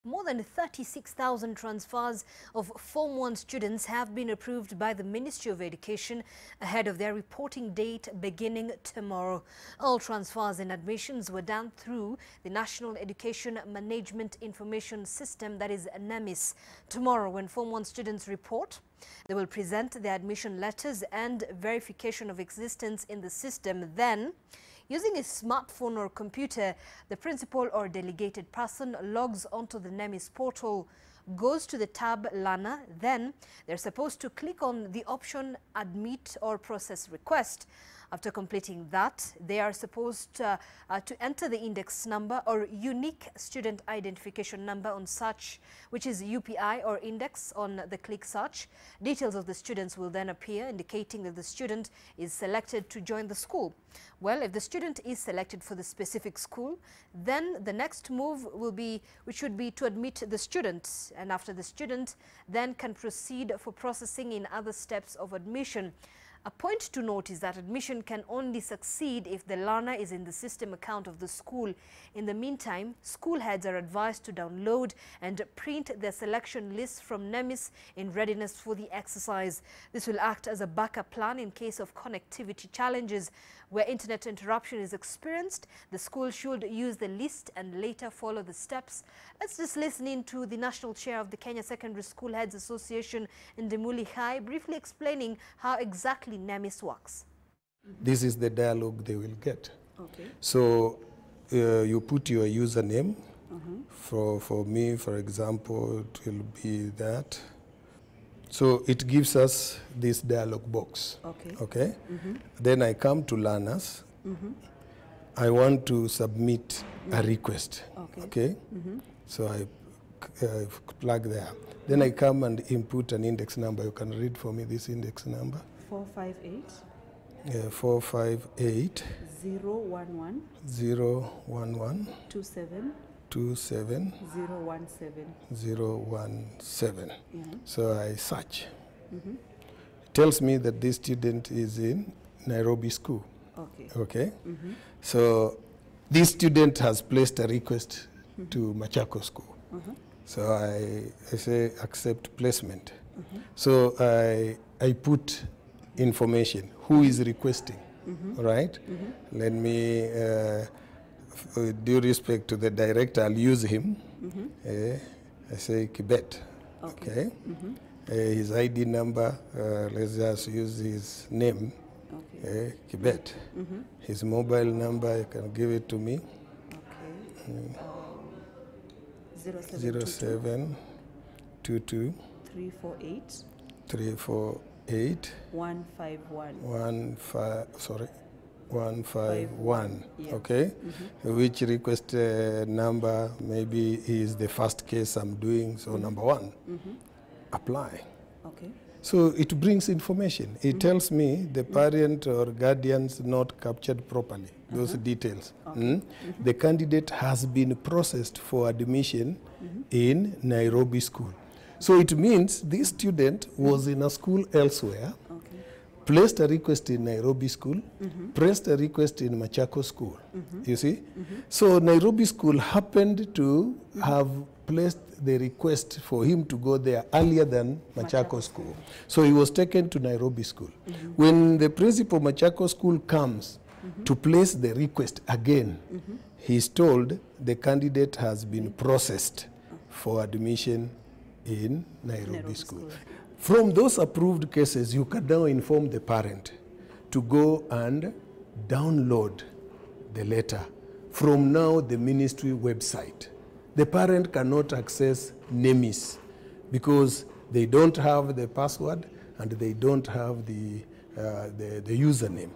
More than 36,000 transfers of Form 1 students have been approved by the Ministry of Education ahead of their reporting date beginning tomorrow. All transfers and admissions were done through the National Education Management Information System, that is NEMIS. Tomorrow, when Form 1 students report, they will present their admission letters and verification of existence in the system. Then, using a smartphone or computer, the principal or delegated person logs onto the NEMIS portal, goes to the tab Learner. Then they're supposed to click on the option Admit or Process Request. After completing that, they are supposed to enter the index number or unique student identification number on search, which is UPI or index on the click search. Details of the students will then appear, indicating that the student is selected to join the school. Well, if the student is selected for the specific school, then the next move should be to admit the student, and after the student then can proceed for processing in other steps of admission. A point to note is that admission can only succeed if the learner is in the system account of the school. In the meantime, school heads are advised to download and print their selection lists from NEMIS in readiness for the exercise. This will act as a backup plan in case of connectivity challenges. Where internet interruption is experienced, the school should use the list and later follow the steps. Let's just listen in to the National Chair of the Kenya Secondary School Heads Association, Ndimuli Hai, briefly explaining how exactly NEMIS works. This is the dialogue they will get. Okay. So you put your username. For me, for example, it will be that. So it gives us this dialog box. Okay. Okay. Then I come to learners. I want to submit a request. Okay. Okay. So I plug there. Then I come and input an index number. You can read for me this index number. 458. 458 011 011 27 27 017. 017. Yeah. So I search. It tells me that this student is in Nairobi school. Okay. Okay. So this student has placed a request to Machako school. So I say accept placement. So I put information, who is requesting, right? Let me, with due respect to the director, I'll use him. I say Kibet, okay? His ID number, let's just use his name, Kibet. His mobile number, you can give it to me. Okay. 0722 348 348 151. 151. Yeah. Okay. Which request number maybe is the first case I'm doing, so number 1. Apply. Okay. So it brings information. It tells me the parent or guardians not captured properly, those details. The candidate has been processed for admission in Nairobi school. So it means this student was in a school elsewhere, placed a request in Nairobi school, placed a request in Machako school. You see? So Nairobi school happened to have placed the request for him to go there earlier than Machako school. So he was taken to Nairobi school. When the principal Machako school comes to place the request again, he's told the candidate has been processed for admission in Nairobi school. From those approved cases, you can now inform the parent to go and download the letter from now the ministry website. The parent cannot access NEMIS because they don't have the password and they don't have the username.